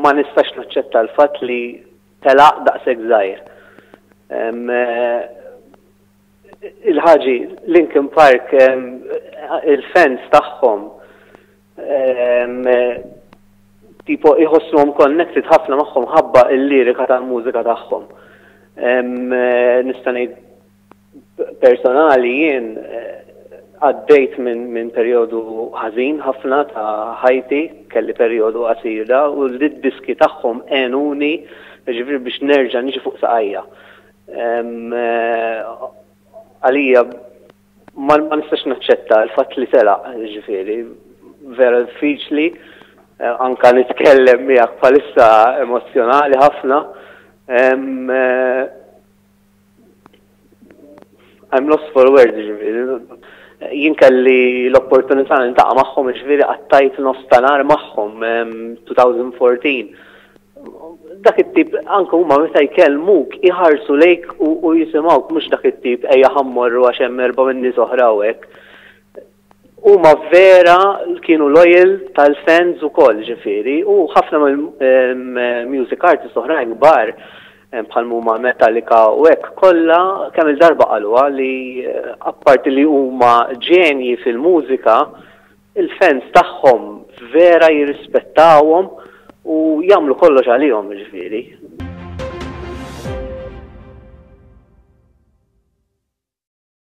ma nistax naċċetta l-fatt li telaq daqshekk żgħir. Il-ħaġi Linkin Park il-fans tagħhom tipo iħossuhom connected ħafna magħhom ħabba l-lirika tal-mużika tagħhom. Nista' ngħid personali jien għaddejt minn perjodu ħażin ħafna ta' ħajti, kelli perjodu qasira u d-diski tagħhom għenuni ġifieri biex nerġa' niġi fuq saqajja. Għalija ma nistax naċċetta l-fatt li telaq ġifieri vera diffiċli anka nitkellem miegħek bħalissa emozjonali ħafna. I'm lost for words ġifieri. Jien kelli l-opportunità niltaqa' magħhom ġifieri qattajt nofs ta' magħhom 2014. Dak it-tip anke huma meta jkellmuk iħarsu lejk u jisimgħuk mhux dak it-tip ejja ħammorru għax hemm erba' minni oħra hawnhekk. Huma vera kienu loyal tal-fans ukoll ġifieri u ħafna mill-music artists oħrajn kbar bħal huma Metallica u hekk kollha kemm il-darba qaluha li apparti li huma ġenji fil-mużika, il-fans tagħhom vera jirrispettawhom u jagħmlu kollox għalihom ġifieri.